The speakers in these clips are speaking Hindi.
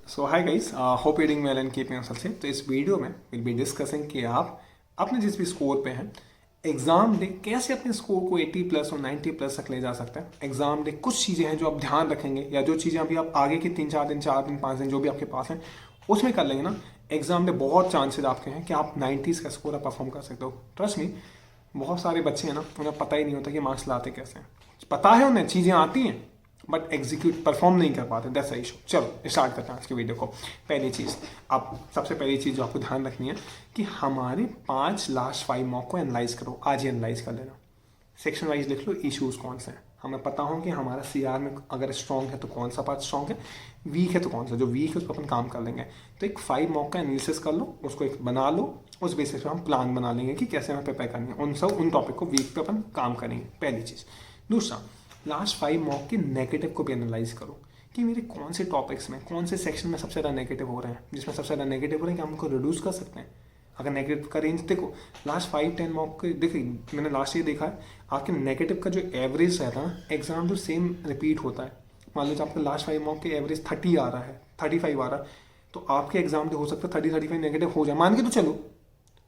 So hi guys, hope reading well and keeping yourself safe. तो इस वीडियो में विल बी डिस्कसिंग कि आप अपने जिस भी स्कोर पे हैं एग्जाम डे कैसे अपने स्कोर को 80 प्लस और 90 प्लस तक ले जा सकते हैं। एग्जाम डे कुछ चीज़ें हैं जो आप ध्यान रखेंगे या जो चीज़ें अभी आप आगे के 3-4 दिन 5 दिन जो भी आपके पास हैं उसमें कर लेंगे ना। एग्जाम डे बहुत चांसेस आपके हैं कि आप 90s का स्कोर आप परफॉर्म कर सकते हो। ट्रस्ट मी, बहुत सारे बच्चे हैं ना, उन्हें पता ही नहीं होता कि मार्क्स लाते कैसे हैं। पता है उन्हें चीज़ें आती हैं बट एग्जीक्यूट परफॉर्म नहीं कर पाते। That's issue. चलो स्टार्ट करते हैं आज की वीडियो को। पहली चीज़, आप सबसे पहली चीज़ जो आपको ध्यान रखनी है कि हमारे 5 लास्ट 5 मॉक को एनालाइज करो। आज ही एनालाइज कर लेना, सेक्शन वाइज लिख लो इश्यूज कौन से हैं। हमें पता हो कि हमारा सीआर में अगर स्ट्रॉन्ग है तो कौन सा पार्ट स्ट्रॉन्ग है, वीक है तो कौन सा। जो वीक है उस पर अपन काम कर लेंगे। तो एक 5 मॉक का एनालिसिस कर लो, उसको एक बना लो, उस बेसिस पे हम प्लान बना लेंगे कि कैसे हमें प्रिपेयर करनी है। उन टॉपिक को वीक पे अपन काम करेंगे, पहली चीज़। दूसरा, लास्ट 5 मॉक के नेगेटिव को भी एनालाइज करो कि मेरे कौन से टॉपिक्स में, कौन से सेक्शन में सबसे ज़्यादा नेगेटिव हो रहे हैं, जिसमें सबसे ज़्यादा नेगेटिव हो रहे हैं कि हम उनको रिड्यूस कर सकते हैं। अगर नेगेटिव का रेंज देखो, लास्ट 5-10 मॉक के देखिए, मैंने लास्ट ईयर देखा है आपके नेगेटिव का जो एवरेज रहता है एग्जाम जो सेम रिपीट होता है। मान लीजिए आपका लास्ट 5 मॉक के एवरेज 30 आ रहा है, 35 आ रहा है, तो आपके एग्जाम जो हो सकता है 30-35 नेगेटिव हो जाए, मान के तो चलो,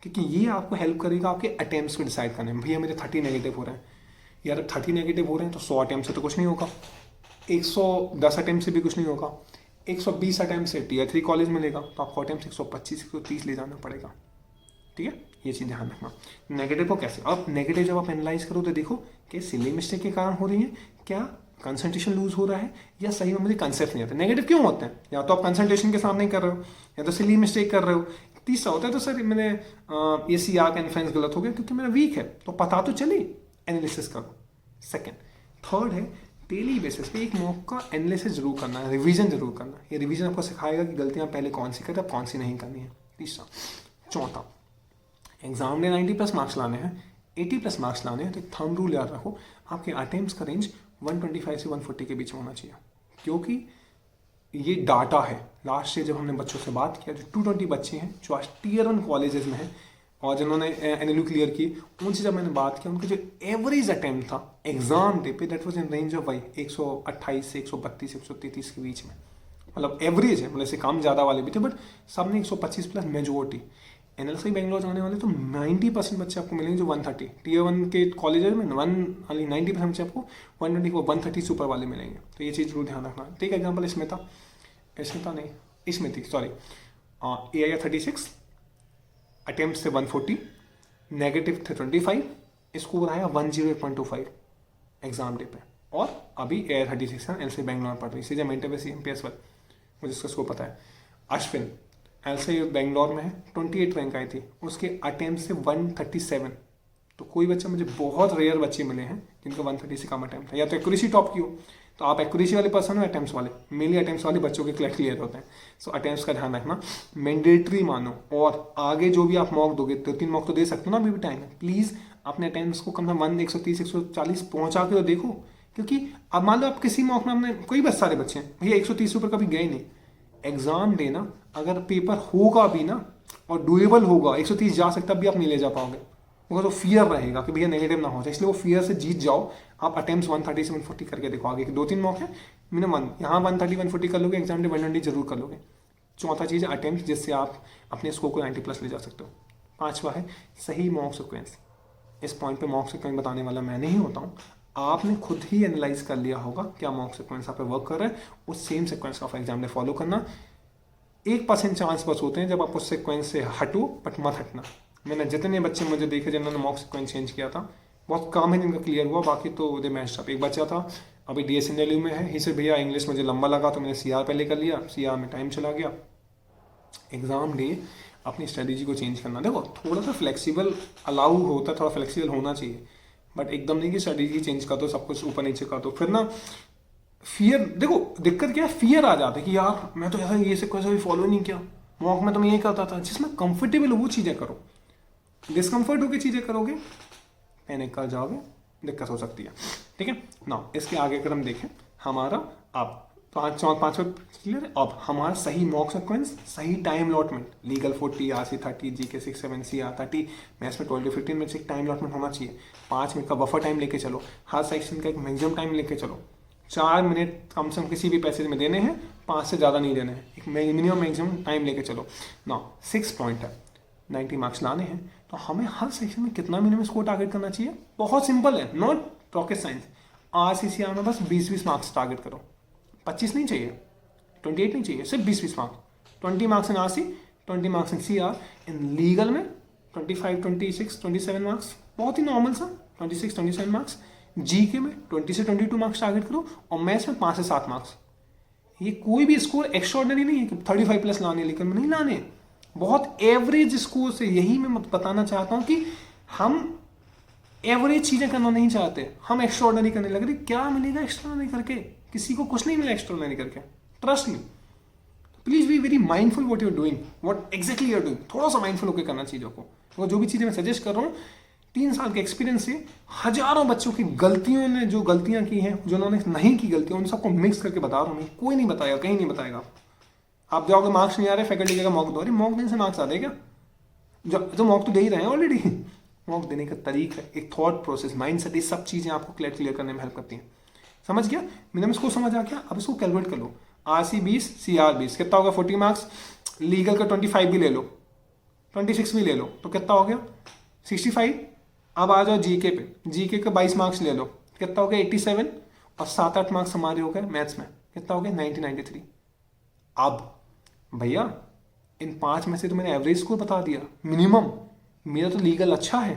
क्योंकि ये आपको हेल्प करेगा आपके अटेम्प्ट्स को डिसाइड करने में। भैया मेरे 30 नेगेटिव हो रहे हैं, यार 30 नेगेटिव हो रहे हैं तो 100 अटैम्प्ट से तो कुछ नहीं होगा, 110 अटैम्प्ट से भी कुछ नहीं होगा, 120 अटैम्प्ट से टीयर 3 कॉलेज मिलेगा, तो आपको अटैम्प्ट 125-130 ले जाना पड़ेगा। ठीक है, ये चीज़ ध्यान रखना। नेगेटिव को कैसे, अब नेगेटिव जब आप एनालाइज करो तो देखो कि सिली मिस्टेक के कारण हो रही है, क्या कंसंट्रेशन लूज हो रहा है, या सही में मुझे कंसेप्ट नहीं आता। नेगेटिव क्यों होते हैं? या तो आप कंसंट्रेशन के साथ नहीं कर रहे हो, या तो सिली मिस्टेक कर रहे हो। तीसरा होता है तो सर मैंने ये सीआर का इन्फ्लुएंस गलत हो गया क्योंकि मेरा वीक है, तो पता तो चले, एनालिसिस करो। सेकेंड, थर्ड है डेली बेसिस पे एक मॉक का एनालिसिस जरूर करना है, रिवीजन जरूर करना है। ये रिवीजन आपको सिखाएगा कि गलतियां पहले कौन सी करें, कौन सी नहीं करनी है। तीसरा, चौथा, एग्जाम में 90 प्लस मार्क्स लाने हैं, 80 प्लस मार्क्स लाने हैं, तो एक थंब रूल याद रखो, आपके अटेम्प्ट्स का रेंज 125 से 140 के बीच में होना चाहिए। क्योंकि ये डाटा है। लास्ट ईयर जब हमने बच्चों से बात किया, जो 220 बच्चे हैं जो आज टीयर 1 कॉलेजेस में हैं और जिन्होंने एनएलयू क्लियर की, उनसे जब मैंने बात किया, उनका जो एवरेज अटेम्प्ट था एग्जाम डे पे, that was in range of 128 से 132 133 के बीच में। मतलब एवरेज है, मतलब से कम ज़्यादा वाले भी थे, बट सब ने 125 प्लस मेजोरिटी। एनएलसी बेंगलोर जाने वाले तो 90% बच्चे आपको मिलेंगे जो 130 टीयर 1 के कॉलेज में 90% बच्चे आपको 120 को 130 सुपर वाले मिलेंगे। तो ये चीज़ जरूर ध्यान रखना। तो एक एग्जाम्पल इसमें थी सॉरी, AIR 36, अटेम्प्ट से 140, नेगेटिव थे 25, स्कोर आया 108.25 एग्जाम डे पे। और अभी AIR 36 है, एलसी बेंगलोर पढ़ रही, सीधे मेंटेबल CMPS पर, मुझे इसका स्कोर पता है। अश्विन एलसी बेंगलोर में है, 28 रैंक आई थी, उसके अटेम्प्ट से 137। तो कोई बच्चा, मुझे बहुत रेयर बच्चे मिले हैं जिनका 130 से कम अटेम्प्ट है, या तो एक्यूरेसी टॉप की हो, तो आप एक्यूरेसी वाले पर्सन हो, अटेम्प्ट्स वाले, मेनली अटेम्प्ट्स वाले बच्चों के क्लियर होते हैं। सो अटेम्प्ट्स का ध्यान रखना, मैंडेटरी मानो। और आगे जो भी आप मॉक दोगे, 2-3 मॉक तो दे सकते हो ना, अभी भी टाइम है, प्लीज़ अपने अटेम्प्ट्स को कम से कम 130 140 पहुंचा के तो देखो। क्योंकि अब मान लो आप किसी मॉक में, हमने कोई बस सारे बच्चे हैं भैया 130 ऊपर कभी गए नहीं, एग्जाम डे ना, अगर पेपर होगा भी ना और डुएबल होगा, 130 जा सकता भी आप नहीं ले जा पाओगे, होगा तो फियर रहेगा कि भैया नेगेटिव ना हो जाए, इसलिए वो फियर से जीत जाओ। आप अटेम्प्ट्स 130 से 140 करके देखो। आगे के 2-3 मॉक है, मिनिमम यहाँ 130-140 कर लोगे, एग्जाम डे 120 जरूर कर लोगे। चौथा चीज़ है अटेम्प्ट, जिससे आप अपने स्कोर को 90 प्लस ले जा सकते हो। पांचवा है सही मॉक सिक्वेंस। इस पॉइंट पे मॉक सिक्वेंस बताने वाला मैं नहीं होता हूँ, आपने खुद ही एनालाइज कर लिया होगा क्या मॉक सिक्वेंस आप पे वर्क कर रहा है, उस सेम सिक्वेंस का आप एग्जाम में फॉलो करना। 1% चांस बस होते हैं जब आप उस सिक्वेंस से हटो, बट मत हटना। मैंने जितने बच्चे मुझे देखे जिन्होंने मॉक सिक्वेंस चेंज किया था, बहुत कम है जिनका क्लियर हुआ, बाकी तो दे मैच अप। एक बच्चा था अभी DSNLU में है, ही से भैया इंग्लिश मुझे लंबा लगा तो मैंने CR पहले कर लिया, CR में टाइम चला गया। एग्जाम डे अपनी स्ट्रेटेजी को चेंज करना, देखो थोड़ा सा फ्लेक्सिबल अलाउ होता है, थोड़ा फ्लेक्सिबल होना चाहिए, बट एकदम नहीं कि स्ट्रेटेजी चेंज कर दो, सब कुछ ऊपर नीचे कर दो, फिर ना फियर। देखो दिक्कत क्या है, फियर आ जाता है कि यार मैं तो ऐसा ये सिक्वेंस अभी फॉलो नहीं किया, मॉक में तो मैं ये करता था। जिसमें कंफर्टेबल हो वो चीज़ें करो, डिस्कम्फर्ट होकर चीज़ें करोगे पैनिक कर जाओगे, दिक्कत हो सकती है। ठीक है ना, इसके आगे अगर हम देखें, हमारा अब 5 क्लियर है। अब हमारा सही मॉक सिक्वेंस, सही time allotment, legal 40, RC 30, GK 6, 7, CR 30, maths में 12-15 मिनट से एक टाइम अलॉटमेंट होना चाहिए। 5 मिनट का बफर टाइम लेके चलो, हर सेक्शन का एक मैक्सिमम टाइम लेके चलो। 4 मिनट कम से कम किसी भी पैसेज में देने हैं, 5 से ज़्यादा नहीं देने हैं, एक मिनिमम मैक्सिमम टाइम लेके चलो ना। 6 पॉइंट है, 90 मार्क्स लाने हैं, तो हमें हर सेक्शन में कितना मिनिमम स्कोर टारगेट करना चाहिए? बहुत सिंपल है, नॉट रॉकेट साइंस। RCCR में बस 20-20 मार्क्स टारगेट करो, 25 नहीं चाहिए, 28 नहीं चाहिए, सिर्फ 20-20 marks. 20 marks in RC, 20 marks in CR। In legal में 25, 26, 27 मार्क्स, बहुत ही नॉर्मल सा, 26, 27 मार्क्स। GK में 20 से 22 मार्क्स टारगेट करो, और मैथ्स में 5 से 7 मार्क्स। ये कोई भी स्कोर एक्स्ट्रॉर्डनरी नहीं है कि 35 प्लस लाने, लेकिन नहीं लाने, बहुत एवरेज स्कोर से। यही मैं बताना चाहता हूँ कि हम एवरेज चीजें करना नहीं चाहते, हम एक्स्ट्रॉर्डनरी करने लग रहे। क्या मिलेगा एक्स्ट्रॉर्डनरी करके? किसी को कुछ नहीं मिला एक्स्ट्रॉर्डनरी करके, trust me. Please be very mindful what you are doing, what exactly you are doing. थोड़ा सा माइंडफुल होकर करना चीजों को। तो जो भी चीजें मैं सजेस्ट कर रहा हूँ, 3 साल के एक्सपीरियंस से हजारों बच्चों की गलतियों ने, जो गलतियां की हैं, जो उन्होंने नहीं की गलतियां, उन सबको मिक्स करके बता रहा हूँ मैं। कोई नहीं बताएगा, कहीं नहीं बताएगा। आप जाओगे मार्क्स नहीं आ रहे, फैकल्टी का मॉक दो, अरे मॉक देने से मार्क्स आ क्या? जो मॉक तो दे ही रहे हैं ऑलरेडी। मॉक देने का तरीका, एक थॉट प्रोसेस, माइंडसेट, ये सब चीजें आपको क्लियर करने में हेल्प करती हैं। समझ गया? मिनिमम स्कोर समझ आ गया? अब इसको कैलकुलेट कर लो। RC 20, CR 20, कितना होगा? 40 मार्क्स। लीगल का 25 भी ले लो, 26 भी ले लो, तो कितना हो गया? 65। अब आ जाओ GK पे, GK का 22 मार्क्स ले लो, कितना हो गया? 87। और 7-8 मार्क्स हमारे हो गए मैथ्स में, कितना हो गया? 93। अब भैया इन 5 में से तो मैंने एवरेज स्कोर बता दिया, मिनिमम। मेरा तो लीगल अच्छा है,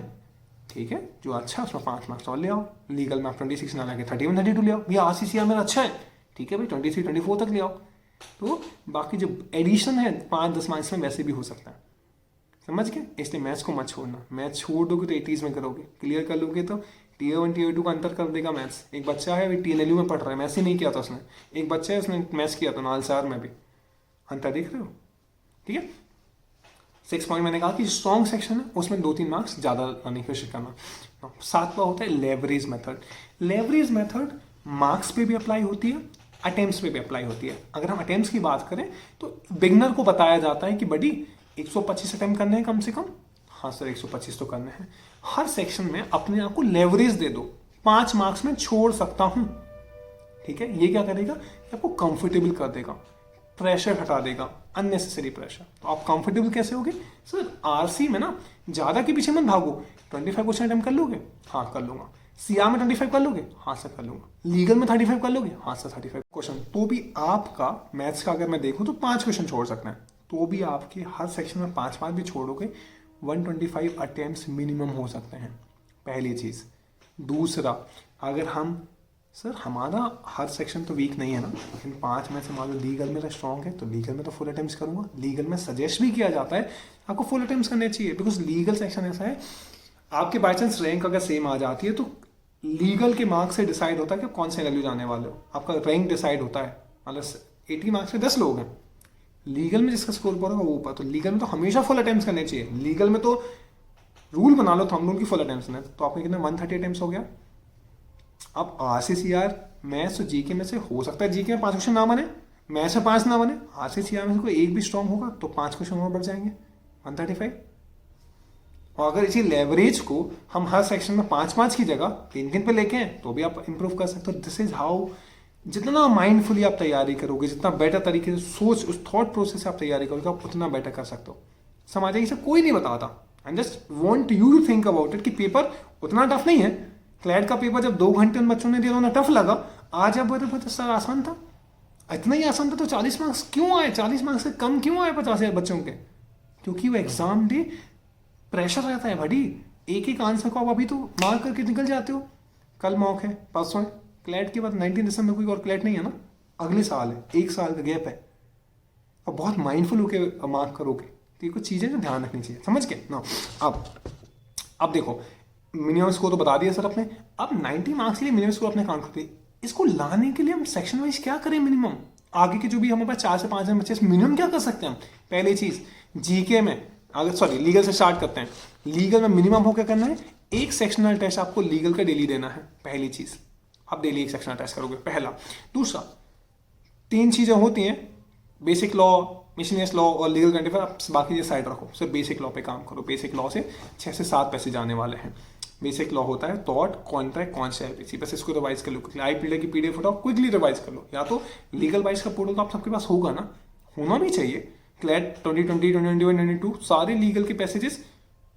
ठीक है, जो अच्छा है उसमें 5 मार्क्स और ले आओ। लीगल में आप 26 ना लाके 31, 32 ले आओ। भैया RCCR मेरा अच्छा है, ठीक है भाई, 23, 24 तक ले आओ। तो बाकी जो एडिशन है 5-10 मार्क्स में वैसे भी हो सकता है। समझ गए? इसलिए मैथ्स को मत छोड़ना। मैथ्स छोड़ दोगे तो 80s में करोगे, क्लियर कर लोगे तो Tier 1 Tier 2 का अंतर कर देगा मैथ्स। एक बच्चा है अभी TNLU में पढ़ रहा है, मैथ्स ही नहीं किया था उसने। एक बच्चा है उसने मैथ्स किया था नालसार में भी। अंतर देख रहे हो? ठीक है। 6 पॉइंट मैंने कहा कि स्ट्रॉन्ग सेक्शन है उसमें 2-3 मार्क्स ज़्यादा लाने की कोशिश करना। 7वां होता है leverage method. Leverage method marks पे भी अप्लाई होती है, अटेम्प्ट्स पे भी अप्लाई होती है। अगर हम अटेम्प्ट्स की बात करें तो बिगनर को बताया जाता है कि बड़ी 125 अटेम्प्ट करने हैं कम से कम। हाँ सर 125 तो करने हैं। हर सेक्शन में अपने आप को लेवरेज दे दो, 5 मार्क्स में छोड़ सकता हूं, ठीक है। ये क्या करेगा? आपको कंफर्टेबल कर देगा, प्रेशर हटा देगा, अननेसेसरी प्रेशर। तो आप कंफर्टेबल कैसे होगे? सर RC में ना ज्यादा के पीछे मत भागो। 25 क्वेश्चन अटेम्प्ट कर लोगे? हाँ कर लूंगा। CR में 25 कर लोगे? हाँ सर कर लूंगा। लीगल में 35 कर लोगे? हाँ सर 35 क्वेश्चन। तो भी आपका मैथ्स का अगर मैं देखूं तो 5 क्वेश्चन छोड़ सकते हैं, तो भी आपके हर सेक्शन में 5-5 भी छोड़ोगे, 125 अटेम्प्ट्स मिनिमम हो सकते हैं, पहली चीज। दूसरा, अगर हम सर हमारा हर सेक्शन तो वीक नहीं है ना, लेकिन 5 में से मान लो लीगल में स्ट्रॉन्ग है तो लीगल में तो फुल अटेम्प्ट्स करूंगा। लीगल में सजेस्ट भी किया जाता है आपको फुल अटेम्प्ट्स करने चाहिए, बिकॉज लीगल सेक्शन ऐसा है, आपके बाई चांस रैंक अगर सेम आ जाती है तो लीगल के मार्क्स से डिसाइड होता है कि कौन से वैल्यू जाने वाले हो। आपका रैंक डिसाइड होता है, मतलब 80 मार्क्स में 10 लोग हैं, लीगल में जिसका स्कोर ऊपर होगा वो ऊपर। तो लीगल में तो हमेशा फुल अटेम्प्ट्स करने चाहिए। लीगल में तो रूल बना लो थंब रूल की फुल अटेम्प्ट्स में, तो आपके कितने 130 अटेम्प्ट्स हो गया। अब RCCR मैथ्स और GK में से हो सकता है GK में 5 क्वेश्चन ना बने, मैथ्स में 5 ना बने, RCCR में से कोई एक भी स्ट्रॉन्ग होगा तो 5 क्वेश्चन और बढ़ जाएंगे, 135। और अगर इसी लेवरेज को हम हर सेक्शन में 5-5 की जगह 3-3 पे लेके हैं तो भी आप इंप्रूव कर सकते हो। दिस इज हाउ, जितना माइंडफुली आप तैयारी करोगे, जितना बेटर तरीके से सोच, उस थॉट प्रोसेस से आप तैयारी करोगे, आप उतना बेटर कर सकते हो। समझ आई? कोई नहीं बताता, I just want you to think about it कि पेपर उतना टफ नहीं है। क्लैट का पेपर जब 2 घंटे उन बच्चों ने दिया उन्हें टफ लगा, आज अब बोलते सर आसान था, इतना ही आसान था तो 40 मार्क्स क्यों आए? 40 मार्क्स से कम क्यों आए 50,000 बच्चों के? क्योंकि वो एग्जाम डे प्रेशर रहता है भाई। एक आंसर को आप अभी तो मार्क करके निकल जाते हो, कल मॉक है, परसों है, क्लैट के बाद 19 दिसंबर कोई और क्लैट नहीं है ना, अगले साल है, 1 साल का गैप है। और बहुत माइंडफुल होकर मार्क करोगे तो ये कुछ चीजें जो ध्यान रखनी चाहिए, समझ के ना। अब देखो मिनिमम स्कोर तो बता दिया सर आपने। अब 90 मार्क्स के लिए मिनिमम स्कोर अपने काम करते हैं, इसको लाने के लिए हम सेक्शन वाइज क्या करें? मिनिमम आगे के जो भी हमारे पास 4 से 5 बच्चे, मिनिमम क्या कर सकते हैं हम? पहली चीज GK में, अगर सॉरी लीगल से स्टार्ट करते हैं। लीगल में मिनिमम हो क्या करना है? एक सेक्शनल टेस्ट आपको लीगल का डेली देना है, पहली चीज। आप डेली एक सेक्शनल टेस्ट करोगे, पहला। दूसरा, 3 चीजें होती हैं, बेसिक लॉ, मिशनियस लॉ और लीगल कंटेंट। आप बाकी ये साइड रखो, सिर्फ बेसिक लॉ पे काम करो। बेसिक लॉ से 6 से 7 पैसे जाने वाले हैं। बेसिक लॉ होता है टॉर्ट, कॉन्ट्रैक्ट, कॉन्सेप्ट, बस इसको रिवाइज कर लो। आई प्लीडर की पीडीएफ उठाओ, क्विकली रिवाइज कर लो। या तो लीगल वाइज का पोर्टल तो आप सबके पास होगा ना, होना भी चाहिए। क्लैट 2020, 2021, 2022 सारे लीगल के पैसेजेस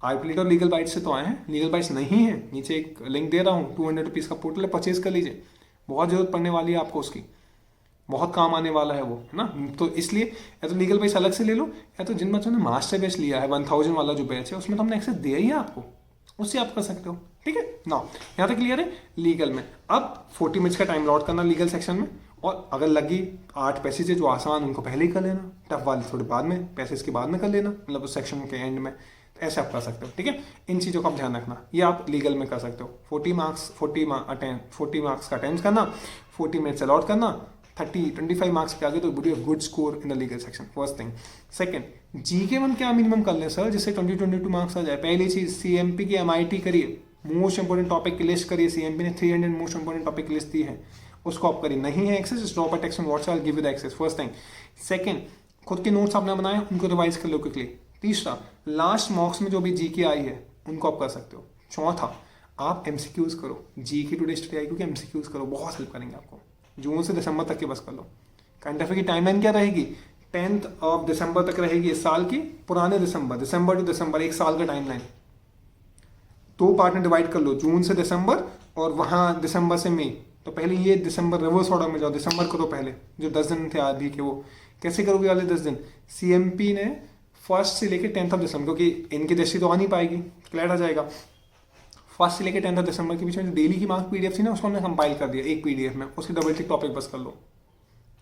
आई प्लीडर लीगल बाइट से तो आए हैं। लीगल बाइट्स नहीं है, नीचे एक लिंक दे रहा हूँ, 200 रुपीज़ का पोर्टल है, परचेज कर लीजिए। बहुत जरूरत पड़ने वाली है आपको उसकी, बहुत काम आने वाला है वो, है ना। तो इसलिए या तो लीगल बेस अलग से ले लो, या तो जिन बच्चों ने मास्टर बेस लिया है 1000 वाला जो बैच है उसमें तो हमने एक्सेस दिया ही है आपको, उससे आप कर सकते हो। ठीक है ना, यहाँ तक क्लियर है लीगल में। अब 40 मिनट्स का टाइम लॉट करना लीगल सेक्शन में, और अगर लगी 8 पैसेज जो आसान उनको पहले ही कर लेना, टफ वाले थोड़े बाद में, पैसेज के बाद में कर लेना, मतलब उस सेक्शन के एंड में। तो ऐसे आप कर सकते हो। ठीक है, इन चीज़ों का आप ध्यान रखना, ये आप लीगल में कर सकते हो। 40 मार्क्स का अटेम्प्ट करना, 40 मिनट्स अलॉट करना, 25 मार्क्स पे आगे तो good score in the legal section, first thing. Second, GK में क्या मिनिमम कर लें सर जिससे 22 मार्क्स आ जाए? पहली चीज, सीएमपी की एमआईटी करिए, मोस्ट इंपोर्टेंट टॉपिक की लिस्ट करिए। सीएमपी ने 300 मोस्ट इंपोर्टेंट टॉपिक की लिस्ट दी है, उसको आप करिए। नहीं है access, drop a text on WhatsApp, I will give you the access, first thing. Second, खुद के नोट्स आपने बनाए उनको रिवाइज कर लो क्विकली। तीसरा, लास्ट मॉक्स में जो भी जीके आई है उनको आप कर सकते हो। चौथा, आप एमसीक्यूज करो, जीके टुडे स्टडी आई क्योंकि एमसीक्यूज करो, बहुत हेल्प करेंगे आपको। जून से दिसंबर तक के बस कर लो। करंट अफेयर की टाइमलाइन क्या रहेगी? 10th of दिसंबर तक रहेगी इस साल की, पुराने दिसंबर टू दिसंबर, एक साल का टाइमलाइन। 2 पार्ट में डिवाइड कर लो, जून से दिसंबर और वहां दिसंबर से मई। तो पहले ये दिसंबर रिवर्स ऑर्डर में जाओ, दिसंबर करो पहले, जो 10 दिन थे आदि के, वो कैसे करोगे वाले 10 दिन? सीएमपी ने 1st से लेकर 10th ऑफ दिसंबर, क्योंकि इनकी दृष्टि तो आ नहीं पाएगी, क्लियर आ जाएगा। 1st से लेकर 10th ऑफ दिसंबर के बीच में जो डेली की मार्क पीडीएफ थी ना, उसको हमने कंपाइल कर दिया एक पीडीएफ में, उसकी डबल टिक टॉपिक बस कर लो,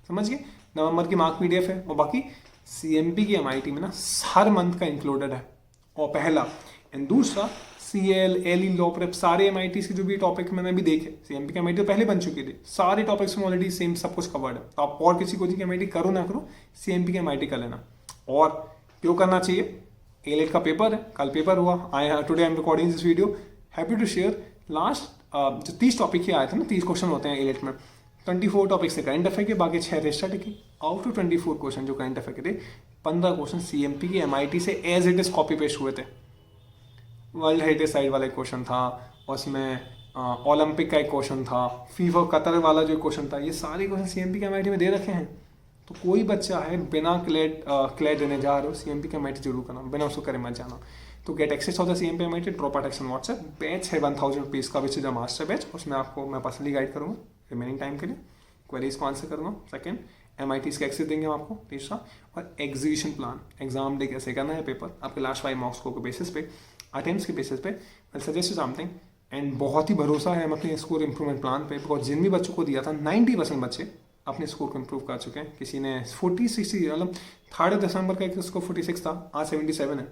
समझ गए? नवंबर की मार्क पीडीएफ है, और बाकी सीएमपी की एमआईटी में ना हर मंथ का इंक्लूडेड है, और पहला। एंड दूसरा, सीएल, एलई, लॉ प्रेप, सारे एमआईटी के जो भी टॉपिक मैंने भी देखे, सीएमपी की एमआईटी तो पहले बन चुकी थी, सारे टॉपिक्स में ऑलरेडी सेम सब कुछ कवर्ड है। तो आप और किसी कोचिंग की एमआईटी करो ना करो, सीएमपी की एमआईटी कर लेना। और क्यों करना चाहिए? एलेट का पेपर है, कल पेपर हुआ, today I am recording this video, happy to share. Last जो 30 टॉपिक ही आए थे ना, 30 क्वेश्चन होते हैं एलेट में, 24 टॉपिक से करंट अफेयर के, बाकी 6 थे स्टैटिक की। आउट ऑफ 24 क्वेश्चन जो करंट अफेयर के थे, 15 क्वेश्चन सीएमपी की एमआईटी से as it is copy paste हुए थे। वर्ल्ड हेरिटेज साइट वाला एक क्वेश्चन था, उसमें ओलंपिक का एक क्वेश्चन था, फीफा कतर वाला जो क्वेश्चन था, ये सारे क्वेश्चन सीएमपी के एमआईटी में दे रखे हैं। तो कोई बच्चा है बिना क्लेड देने जा रहे हो, सीएमपी के एमआईटी जरूर करना, बिना उसको करे मत जाना। तो get access of the CMP MIT, drop a text on WhatsApp. Batch है 1000 रुपीज़ का, which is a master batch, उसमें आपको मैं पर्सनली गाइड करूँगा रिमेनिंग टाइम के लिए, क्वेरीज को आंसर करूँगा। सेकंड, एमआईटी के एक्सेस देंगे हम आपको। तीसरा, और एग्जीक्यूशन प्लान, एग्जाम डे कैसे करना है पेपर, आपके लास्ट 5 मार्क्स को बेसिस पे, अटेम्प्ट्स के बेसिस पे, मैं सजेस्ट समथिंग। एंड बहुत ही भरोसा है हम अपने स्कोर इंप्रूवमेंट प्लान पे, बिकॉज जिन भी बच्चों को दिया था 90% बच्चे अपने स्कोर को इंप्रूव कर चुके हैं। किसी ने 40-60, मतलब 3 दिसंबर का एक स्कोर 46 था, आज 77 है।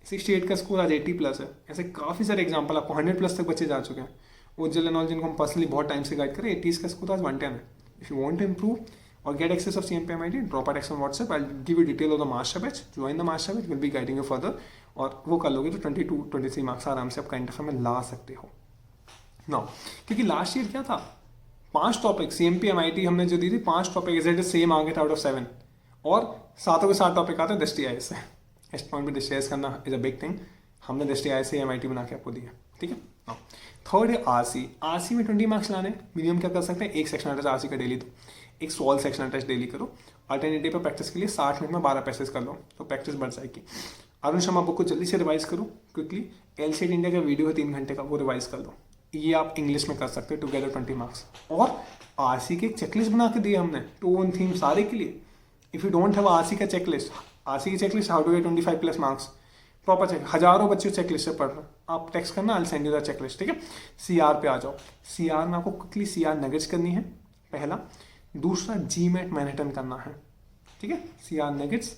68 का स्कोर आज 80+ है। ऐसे काफ़ी सारे एग्जाम्पल, आपको 100+ तक बच्चे जा चुके हैं। उज्जवल एंड ऑल, जिनको हम पर्सनली बहुत टाइम से गाइड करें, 80 का स्कोर आज 110 है। If you want to improve और get access of CMP MIT, drop a text on WhatsApp, I give you detail of the master batch, join the master batch, will be guiding you further. और वो कर लोगे तो 22-23 मार्क्स आराम से आप करंट अफेयर में ला सकते हो ना। क्योंकि लास्ट ईयर क्या था, 5 टॉपिक CMP MIT हमने जो दी थी, 5 टॉपिक एग्जैक्ट सेम आ गए थे आउट ऑफ 7, और 7 के 7 टॉपिक आते हैं दृष्टि आय से। इस पॉइंट पे डिस्कस करना इज अ बिग थिंग। हमने दृष्टि आय से MIT बना के आपको दिया, ठीक है ना। थर्ड है RC में 20 मार्क्स लाने, मिनिमम क्या कर सकते हैं, एक सेक्शन टेस्ट RC का डेली, तो एक सॉल्व सेक्शन टेस्ट डेली करो। अल्टरनेटिव पर प्रैक्टिस के लिए 60 मिनट में 12 पैसेज कर लो, तो प्रैक्टिस बढ़ जाएगी। अरुण शर्मा बुक को जल्दी से रिवाइज करो क्विकली। LCET इंडिया का वीडियो है 3 घंटे का, वो रिवाइज कर लो। ये आप इंग्लिश में कर सकते हो, टुगेदर 20 मार्क्स। और RC की एक चेकलिस्ट बना के दिया हमने, टोन थीम सारे के लिए। If you don't have RC का चेकलिस्ट, RC की checklist, how to get 25+ marks, proper check, हजारों बच्चे चेकलिस्ट से पढ़ रहे हैं, आप टेक्स्ट करना, I will send you the checklist, ठीक है। CR पे आ जाओ। CR में आपको क्विकली CR नगेट्स करनी है, पहला। दूसरा, GMAT मैनहट्टन करना है, ठीक है। CR नगेट्स,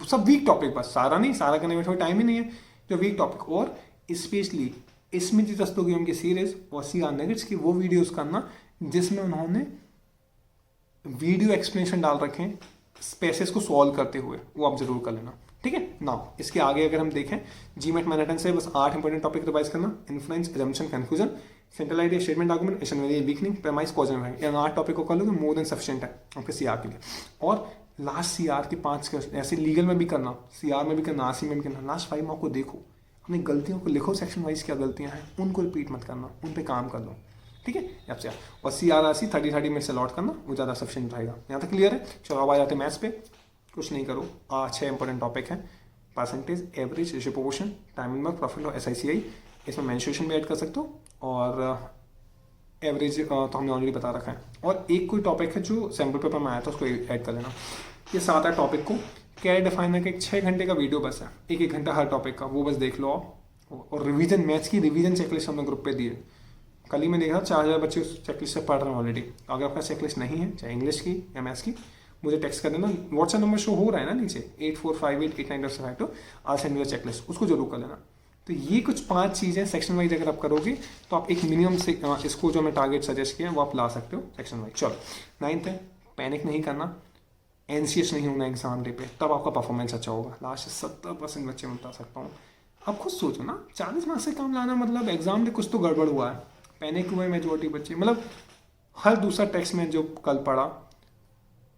सब वीक टॉपिक, बस सारा नहीं, सारा करने में थोड़ा टाइम ही नहीं है, जो वीक टॉपिक। और स्पेशली स्मृति दस्तों की सीरीज और CR नगेट्स की वो वीडियोस करना जिसमें उन्होंने वीडियो एक्सप्लेनेशन डाल रखे हैं स्पेसेस को सॉल्व करते हुए, वो आप जरूर कर लेना, ठीक है ना। इसके आगे अगर हम देखें, GMAT मैनहट्टन से बस 8 इंपॉर्टेंट टॉपिक रिवाइज करना, influence, assumption, conclusion, central idea, statement, argument, action value, weakening, premise, cause and effect, इन 8 टॉपिक को कर लो तो मोर देन सफिशिएंट है आपके CR के लिए। और लास्ट CR के 5 क्वेश्चन ऐसे लीगल में भी करना, CR में भी करना, RC में भी करना। लास्ट 5 मार्क को देखो, अपनी गलतियों को लिखो, सेक्शन वाइज क्या गलतियाँ हैं उनको रिपीट मत करना, उन पर काम कर लो, ठीक है। आपसे और CRRC 30 मिनट से लॉट करना, वो ज़्यादा सफिशिएंट रहेगा। यहाँ तक क्लियर है। चलो अब आ जाते हैं मैथ्स पे। कुछ नहीं करो, 6 इंपॉर्टेंट टॉपिक हैं, percentage, average, ratio proportion, timing work, profit और SICI। इसमें मेंस्ट्रुएशन भी ऐड कर सकते हो, और एवरेज तो हमने ऑलरेडी बता रखा है। और एक कोई टॉपिक है जो सैम्पल पेपर में आया था, उसको ऐड कर लेना। ये 7 टॉपिक को क्या डिफाइन है कि 6 घंटे का वीडियो बस है, 1 घंटा हर टॉपिक का, वो बस देख लो आप। और रिवीजन, मैथ्स की रिवीजन चेकलिस्ट हमने ग्रुप पे दी है। कल ही मैं देखा 4000 बच्चे उस चेकलिस्ट से पढ़ रहे हैं ऑलरेडी। अगर आपका चेकलिस्ट नहीं है, चाहे इंग्लिश की या मैथ्स की, मुझे टेक्स्ट कर देना। व्हाट्सएप नंबर शो हो रहा है ना नीचे, 84588952। आज सेंड मेरा चेकलिस्ट, उसको जरूर कर लेना। तो ये कुछ 5 चीज़ें सेक्शन वाइज अगर आप करोगे तो आप एक मिनिमम से इसको जो मैं टारगेट सजेस्ट किया वो आप ला सकते हो सेक्शन वाइज। चलो 9th है, पैनिक नहीं करना, एनसीएस नहीं होना एग्जाम डे पे, तब आपका परफॉर्मेंस अच्छा होगा। लास्ट 70% बच्चे मैं बता सकता हूँ। आप खुद सोचो ना, 40 मार्क्स से काम लाना मतलब एग्जाम डे कुछ तो गड़बड़ हुआ है। पैनिक हुए मेजोरिटी बच्चे, मतलब हर दूसरा टेक्स्ट में जो कल पढ़ा,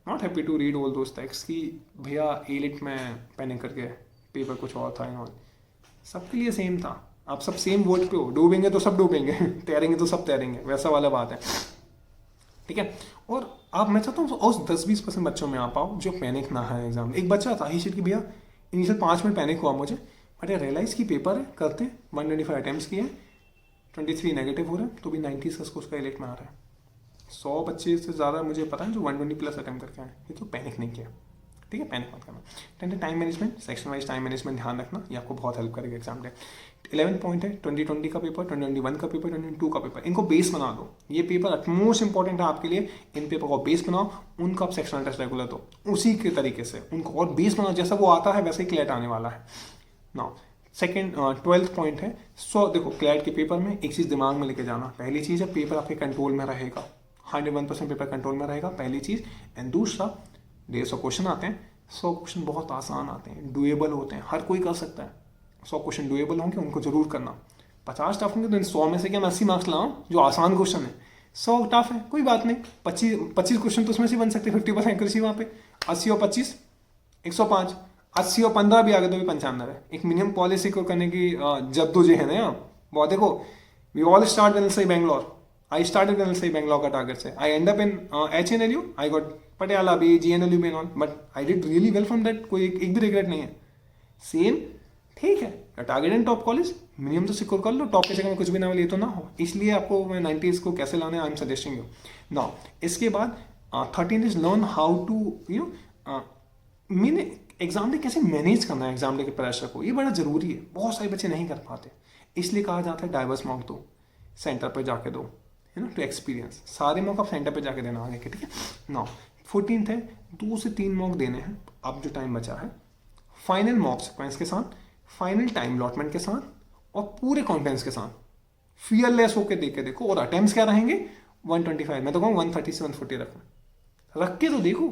not happy to read all those text कि भैया एलिट में पैनिक करके पेपर कुछ और था इन्होंने, सबके लिए सेम था। आप सब सेम बोर्ड पे हो, डूबेंगे तो सब डूबेंगे, तैरेंगे तो सब तैरेंगे, वैसा वाला बात है, ठीक है। और आप, मैं चाहता हूँ उस 10-20% बच्चों में आ पाओ जो पैनिक ना है एग्जाम। एक बच्चा था ही कि भैया इनिशियल 5 मिनट पैनिक हुआ मुझे, बट रियलाइज की पेपर है, करते 125 अटैम्प्ट्स किए, 23 नेगेटिव हो रहे हैं, तो भी 90 का उसका एलिट में आ रहा है। 100 बच्चे से ज़्यादा मुझे पता है जो 120+ अटैम्प्ट करके आए, ये तो पैनिक नहीं किया, ठीक है। पैनिक मत करना। 10 time management, section wise time management ध्यान रखना, ये आपको बहुत हेल्प करेगा एग्जाम डे। 11 पॉइंट है 2020 का पेपर, 2021 का पेपर, 2022 का पेपर, इनको बेस बना दो। ये पेपर मोस्ट इंपॉर्टेंट है आपके लिए, इन पेपर को बेस बनाओ, उनका आप सेक्शनल टेस्ट रेगुलर दो, उसी के तरीके से उनको और बेस बनाओ, जैसा वो आता है वैसे ही क्लैट आने वाला है ना। सेकेंड 12th पॉइंट है, देखो क्लैट के पेपर में एक चीज़ दिमाग में लेके जाना, पहली चीज़ है पेपर आपके कंट्रोल में रहेगा, 101% पेपर कंट्रोल में रहेगा, पहली चीज़। एंड दूसरा, 150 क्वेश्चन आते हैं, 100 क्वेश्चन बहुत आसान आते हैं, डुएबल होते हैं, हर कोई कर सकता है। 100 क्वेश्चन डुएबल होंगे, उनको जरूर करना। 50 टफ होंगे तो इन 100 में से क्या मैं 80 मार्क्स लाऊं जो आसान क्वेश्चन है। 100 टफ है, कोई बात नहीं, 25 क्वेश्चन तो उसमें से बन सकते हैं, 50% एक्यूरेसी वहाँ पे। 80 और 25 105, 80 और 15 भी आ गए तो भी 95 है। एक मिनिमम पॉलिसी को करने की जद्दोजहद है ना। बहुत देखो, we all start with LSI Bangalore, I started with LSI Bangalore का टारगेट से, I end up in HNLU, I got Patiala भी, GNLU भी, but I did really well from that, कोई एक भी रिग्रेट नहीं है। सेम ठीक है, target and top college, minimum तो सिक्योर कर लो, टॉप की जगह में कुछ भी ना मिले तो ना हो, इसलिए आपको मैं 90s को कैसे लाने, I am suggesting you now. इसके बाद 13 इज लर्न हाउ टू मैंने एग्जाम डे कैसे मैनेज करना है, एग्जाम डे के प्रेशर को, ये बड़ा जरूरी है, बहुत सारे बच्चे नहीं कर पाते, इसलिए कहा जाता है डाइवर्स मॉक दो, सेंटर पर जाके दो, है ना, टू एक्सपीरियंस। सारे मॉक आप सेंटर पे जाके देना आगे के, ठीक है। नाउ 14th है, 2 से 3 मॉक देने हैं, अब जो टाइम बचा है, फाइनल मॉक सिक्वेंस के साथ, फाइनल टाइम अलॉटमेंट के साथ, और पूरे कॉन्फिडेंस के साथ, फियरलेस होकर देखे देखो। और अटेम्प्ट्स क्या रहेंगे, 125, मैं तो कहूँ 130 से 140 रख के तो देखो,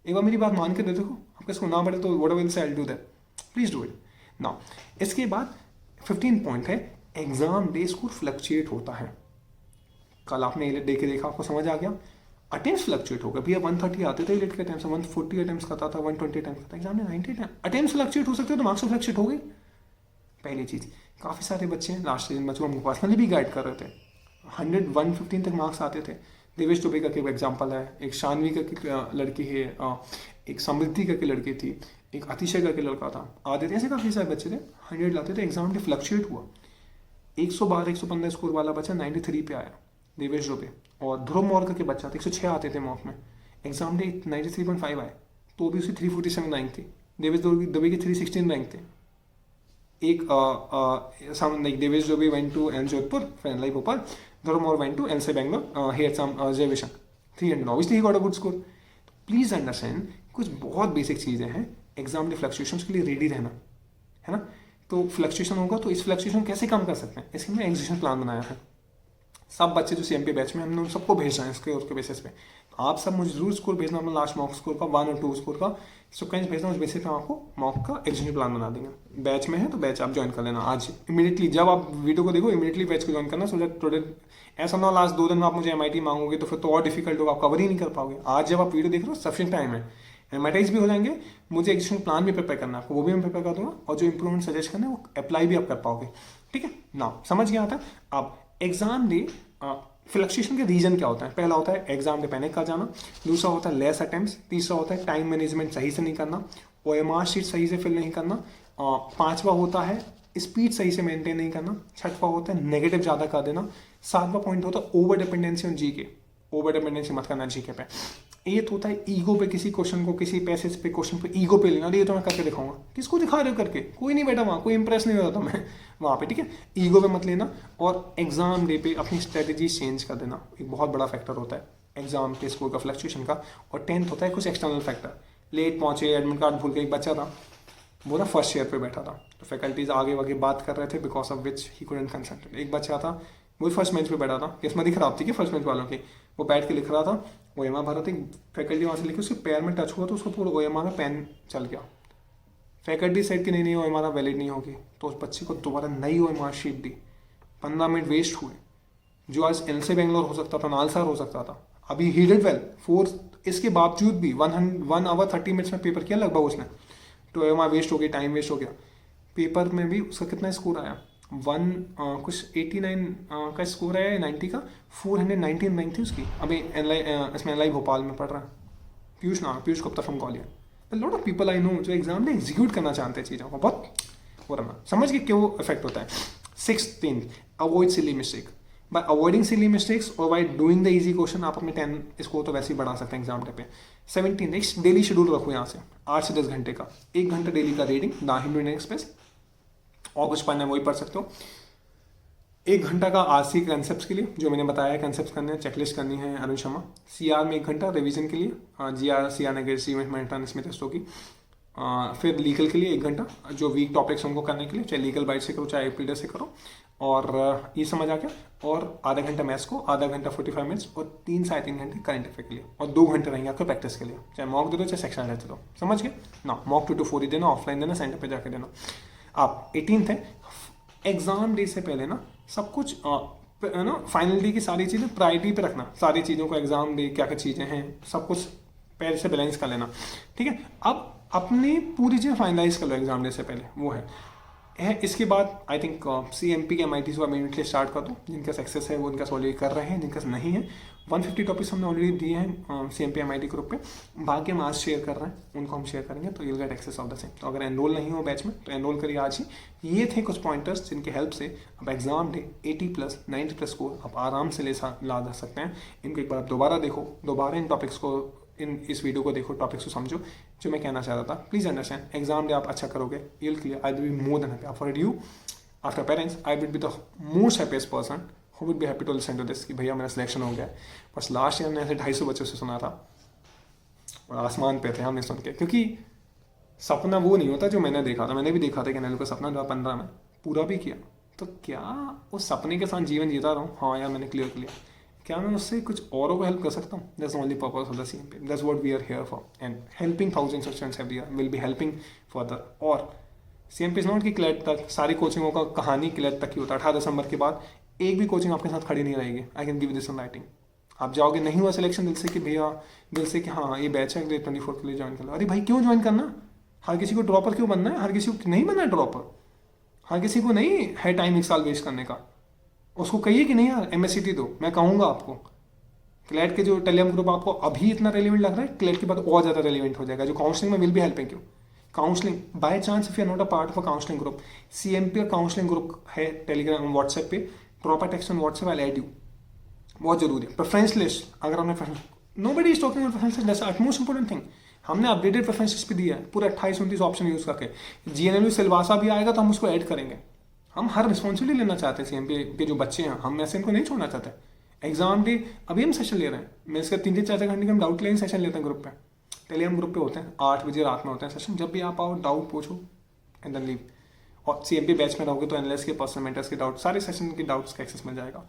एक बार मेरी बात मान के दे देखो, आपको इसको ना पड़े तो whatever will say I will do that, please do it now. इसके बाद 15 पॉइंट है, एग्जाम डे स्कोर फ्लक्चुएट होता है। कल आपने दे के देखा, आपको समझ आ गया, अटेम्प्ट्स फ्लक्चुएट होगा। भैया 130 आते थे लेट के अटेम्प्ट्स, 140 अटेम्प्ट्स करता था, 120 अटेम्प्ट्स करता था, एग्जाम में 90 अटेम्प्ट्स फ्लक्चुएट हो सकते हैं, तो मार्क्स फ्लक्चुएट हो गई। पहली चीज़, काफ़ी सारे बच्चे हैं लास्ट सीजन बच्चों को हम पर्सनली भी गाइड कर रहे थे, 100-115 तक मार्क्स आते थे। देवेश दुबे का एक एग्जाम्पल है, एक शानवी का लड़की है, एक समृद्धि का लड़की थी, एक अतिशय का लड़का था, आते थे, ऐसे काफ़ी सारे बच्चे थे 100 लाते थे, एग्जाम में फ्लक्चुएट हुआ। 112-115 स्कोर वाला बच्चा 93 पे आया, देवेश दुबे। और ध्रुव मौर्य के बच्चा था, 106 आते थे मॉक में, एग्जाम डे 93.5 आए, तो भी उसी 347 रैंक थी। देवेश दुबे की 316 रैंक थे। एक Devesh Dubey went to N Jodhpur, फिर NI Bhopal, Dhruv Maurya went to NI Bangalore, he had some reservation 300, obviously he got a good score. Please understand, कुछ बहुत बेसिक चीज़ें हैं, एग्जाम डे फ्लक्चुएशंस के लिए रेडी रहना, है ना। तो फ्लक्चुएशन होगा तो इस फ्लक्चुएशन कैसे कम कर सकते हैं, इसके लिए एग्जीक्यूशन प्लान बनाया है। सब बच्चे जो CMP बैच में, हमने उन सबको भेजना है इसके उसके बेसिस पे। तो आप सब मुझे जरूर स्कोर भेजना, अपना लास्ट मॉक स्कोर का 1 और 2 स्कोर का सिक्वेंस भेजना, उस बेसिस पे हम आपको मॉक का एग्जीक्यूशन प्लान बना देंगे। बैच में है तो बैच आप ज्वाइन कर लेना आज इमीडिएटली, जब आप वीडियो को देखो इमीडिएटली बैच को ज्वाइन करना, सो दैट टुडे ऐसा ना लास्ट 2 दिन में आप मुझे MIT मांगोगे तो फिर तो और डिफिकल्ट होगा, आप कवर ही नहीं कर पाओगे। आज जब आप वीडियो देख रहे हो सफिशिएंट टाइम है, एमआईटीज भी हो जाएंगे, मुझे एग्जीक्यूशन प्लान भी प्रिपेयर करना है आपको, वो भी मैं प्रिपेयर कर दूंगा, और जो इंप्रूवमेंट सजेस्ट करना है वो अप्लाई भी आप कर पाओगे। ठीक है ना, समझ गया आता है। अब एग्जाम डे फ्लक्चुएशन के रीजन क्या होता है? पहला होता है एग्जाम डे पैनिक कर जाना, दूसरा होता है लेस अटेम्प्ट्स, तीसरा होता है टाइम मैनेजमेंट सही से नहीं करना, ओएमआर शीट सही से फिल नहीं करना, पांचवा होता है स्पीड सही से मेंटेन नहीं करना, छठवा होता है नेगेटिव ज़्यादा कर देना, सातवां पॉइंट होता है over dependency on GK, over dependency मत करना जीके पे। एथ होता है ईगो पे, किसी क्वेश्चन को किसी पैसेज पे क्वेश्चन पे ईगो पे लेना, ये तो मैं करके दिखाऊंगा, किसको दिखा रहे हो करके, कोई नहीं बैठा वहाँ, कोई इंप्रेस नहीं हो रहा था मैं वहाँ पे। ठीक है, ईगो पे मत लेना, और एग्जाम डे पे अपनी स्ट्रेटेजी चेंज कर देना, एक बहुत बड़ा फैक्टर होता है एग्जाम के स्कोर का फ्लक्चुएशन का। और 10th होता है कुछ एक्सटर्नल फैक्टर, लेट पहुंचे, एडमिट कार्ड भूल के, एक बच्चा था वो ना फर्स्ट ईयर पे बैठा था, तो फैकल्टीज आगे वागे बात कर रहे थे because of which he couldn't concentrate. एक बच्चा था वो फर्स्ट बेंच पे बैठा था, किस्मत ही खराब थी कि फर्स्ट बेंच वालों की, वो बैठ के लिख रहा था, ओएमआर भरा था, फैकल्टी वहाँ से लिखी, उसके पैर में टच हुआ तो उसको पूरा ओएमआर में पेन चल गया। फैकल्टी सेट की नहीं ओएमआर वैलिड नहीं होगी, तो उस बच्चे को दोबारा नई ओएमआर शीट दी, 15 मिनट वेस्ट हुए, जो आज एलसे बेंगलोर हो सकता था, नालसार हो सकता था। अभी ही डिड वेल 4, इसके बावजूद भी 1 आवर 30 मिनट्स में पेपर किया लगभग उसने, तो ओएमआर वेस्ट हो गई, टाइम वेस्ट हो गया। पेपर में भी उसका कितना स्कोर आया, कुछ 89 का स्कोर आया, 90 का, 419 रैंक थी उसकी। अभी इसमें एनआई भोपाल में पढ़ रहा है, Piyush Gupta from Gwalior. Lot of people I know जो एग्जाम में एग्जीक्यूट करना चाहते हैं चीज़ों को, बहुत वो रहा, समझ के क्यों इफेक्ट होता है। 16 avoid silly mistake, by avoiding silly mistakes और by doing the easy question आप अपने 10 स्कोर तो वैसे ही बढ़ा सकते हैं एग्जाम डे पे। 17 नेक्स्ट डेली शेड्यूल रखो यहाँ से 8 से 10 घंटे का, 1 घंटा डेली का reading the Hindu Indian express, और कुछ पढ़ना है वही पढ़ सकते हो। 1 घंटा का आरसी कंसेप्ट के लिए, जो मैंने बताया कंसेप्ट करने हैं, चेकलिस्ट करनी है अरुण शर्मा। सीआर में 1 घंटा रिवीजन के लिए, जीआर सीआर नेगेटिव स्मिथ टेस्टों की। फिर लीगल के लिए 1 घंटा, जो वीक टॉपिक्स उनको करने के लिए, चाहे लीगल बाइट से करो चाहे एपीडे से करो, और ये समझ आ गया। और आधा घंटा मैथ्स को, आधा घंटा 45 मिनट्स, और 3 साढ़े 3 घंटे करंट अफेयर के लिए, और 2 घंटे रहेंगे आपके प्रैक्टिस के लिए, चाहे मॉक दे दो चाहे सेक्शन रहते दो, समझ गए ना। मॉक 2 to 4 ही देना, ऑफलाइन देना, सेंटर पे जाके देना। आप 18th है, एग्जाम डे से पहले ना सब कुछ ना फाइनल डे की सारी चीज़ें प्रायोरिटी पे रखना, सारी चीज़ों को एग्जाम डे क्या क्या चीज़ें हैं सब कुछ पहले से बैलेंस कर लेना। ठीक है, अब अपनी पूरी चीज़ें फाइनलाइज कर लो एग्जाम डे से पहले, वो है। इसके बाद आई थिंक CMP के MITs को इमीडिएटली स्टार्ट कर दो, जिनका सक्सेस है वो उनका ऑलरेडी कर रहे हैं, जिनका नहीं है 150 टॉपिक्स हमने ऑलरेडी दिए हैं CMP MIT ग्रुप पे, बाकी हम आज शेयर कर रहे हैं, उनको हम शेयर करेंगे, तो you'll get access of the same. तो अगर एनरोल नहीं हो बैच में तो एनरोल करिए आज ही। ये थे कुछ पॉइंटर्स जिनके हेल्प से अब एग्जाम डे 80+, 90+ स्कोर आप आराम से ला सकते हैं। इनको एक बार आप दोबारा देखो, दोबारा इन टॉपिक्स को, इस वीडियो को देखो, टॉपिक्स को समझो, जो मैं कहना चाह रहा था। प्लीज अंडरस्टैंड, एग्जाम डे आप अच्छा करोगे, you will clear, I will be more than happy for you. After parents I will be the most happiest person who will be happy to listen to this कि भैया मेरा सिलेक्शन हो गया। बस लास्ट ईयर मैंने ऐसे 250 बच्चों से सुना था और आसमान पे थे हमने सुन के, क्योंकि सपना वो नहीं होता जो मैंने देखा था। मैंने भी देखा था कि नैलो का सपना 2015 में पूरा भी किया, तो क्या उस सपने के साथ जीवन जीता रहा हूँ? हाँ यार, मैंने क्लियर किया। क्या मैं उससे कुछ औरों को हेल्प कर सकता हूँ? That's only purpose of the CMP, that's what we are here for, and helping thousands of students every year, will be helping further. और CMP इज नॉट कि क्लैट तक, सारी कोचिंगों का कहानी क्लैट तक ही होता है। 18 दिसंबर के बाद एक भी कोचिंग आपके साथ खड़ी नहीं रहेगी। I can give this in writing. आप जाओगे, नहीं हुआ सिलेक्शन दिल से कि भैया, दिल से कि हाँ ये बैच है ग्रेड 24 के लिए ज्वाइन कर लो, अरे भाई क्यों ज्वाइन करना? हर किसी को ड्रॉपर क्यों बनना है? हर किसी को नहीं बनना है ड्रॉपर, हर किसी को नहीं है टाइम 1 साल वेस्ट करने का। उसको कहिए कि नहीं यार MSCT दो, मैं कहूँगा आपको। क्लैट के जो टेलीग्राम ग्रुप आपको अभी इतना रेलिवेंट लग रहा है, क्लैट के बाद और ज़्यादा रेलिवेंट हो जाएगा, जो काउंसलिंग में will be helping you. Counselling by chance if you are not a part of a counselling group, CMP का काउंसलिंग ग्रुप है टेलीग्राम व्हाट्सएप पे, drop a text on WhatsApp, I add you, बहुत जरूरी है। प्रेफरेंस लिस्ट, अगर हमने nobody is talking about preference list, that's the most important thing. हमने अपडेटेड प्रेफरेंस लिस्ट भी दिया है, पूरा 28-29 ऑप्शन यूज करके। GNLU सिलवासा भी आएगा तो हम उसको ऐड करेंगे। हम हर रिस्पॉन्सिबिलिटी लेना चाहते हैं CMP के जो बच्चे हैं, हम ऐसे इनको नहीं छोड़ना चाहते। एग्जाम डे अभी हम सेशन ले रहे हैं, मैं इसका 3 से 4 घंटे का हम डाउट क्लियरिंग सेशन लेते हैं ग्रुप पे, टेलीग्राम ग्रुप पे होते हैं, 8 बजे रात में होते हैं सेशन। जब भी आप आओ, डाउट पूछो एंड देन लीव। और CMP बैच में रहोगे तो एनालिस्ट के, पर्सनल मेंटर्स के डाउट, सारे सेशन के डाउट्स का एक्सेस मिल जाएगा।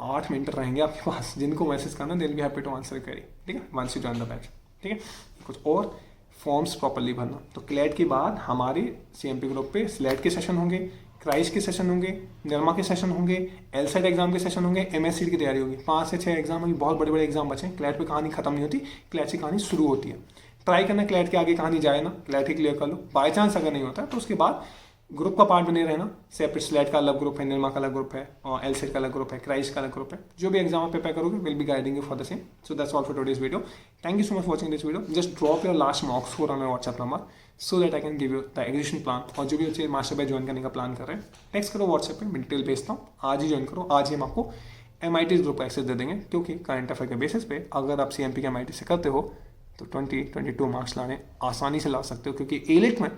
8 मिनट रहेंगे आपके पास, जिनको मैसेज करना they will be happy to answer query. ठीक है, once you join the batch. ठीक है, कुछ और फॉर्म्स प्रॉपरली भरना। तो क्लैट के बाद हमारे CMP ग्रुप पे स्लेट के सेशन होंगे, क्राइस के सेशन होंगे, निर्मा के सेशन होंगे, LSAT एग्जाम के सेशन होंगे, MSc की तैयारी होगी। 5 से 6 एग्जाम, अभी बहुत बड़े बड़े एग्जाम बचे हैं। क्लैट पे कहानी खत्म नहीं होती, क्लैट की कहानी शुरू होती है। ट्राई करना क्लैट के आगे कहानी जाए ना, क्लैट ही क्लियर कर लो। बाई चांस अगर नहीं होता तो उसके बाद ग्रुप का पार्ट बने रहना। सेपरेट स्लेट का अलग ग्रुप है, निर्मा का अलग ग्रुप है, और एलसेट का अलग ग्रुप है, क्राइस का अलग ग्रुप है। जो भी एग्जाम आप प्रिपेयर करोगे will be guiding you for the same. So that's all for today's video. Thank you so much watching this video. Just drop your last mock score on my WhatsApp number so that I can give you the execution plan. और जो भी बच्चे मास्टर बैच ज्वाइन करने का प्लान कर रहे हैं टेक्स्ट करो व्हाट्सएप पे, मैं डिटेल भेजता हूँ। आज ही ज्वाइन करो, आज ही हम आपको MIT ग्रुप का एक्सेस दे देंगे, क्योंकि करंट अफेयर के बेसिस पे अगर आप CMP के MIT से करते हो तो 22 मार्क्स लाने आसानी से ला सकते हो, क्योंकि एलिट में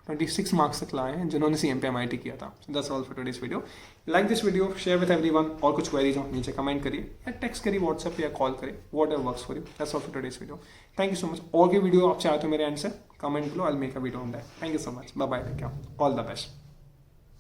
26 मार्क्स तक लाए हैं जिन्होंने CMP MIT किया था। That's all for today's video. Like this video, share with everyone. और कुछ क्वेरीज हो नीचे कमेंट करिए या टेक्स्ट करिए व्हाट्सएप पे या कॉल करिए, what ever works for you. That's all for today's video. Thank you so much. और की वीडियो आप चाहते हो मेरे एंड से कमेंट करो, I will make a video on that. Thank you so much, bye bye, take care, all the best.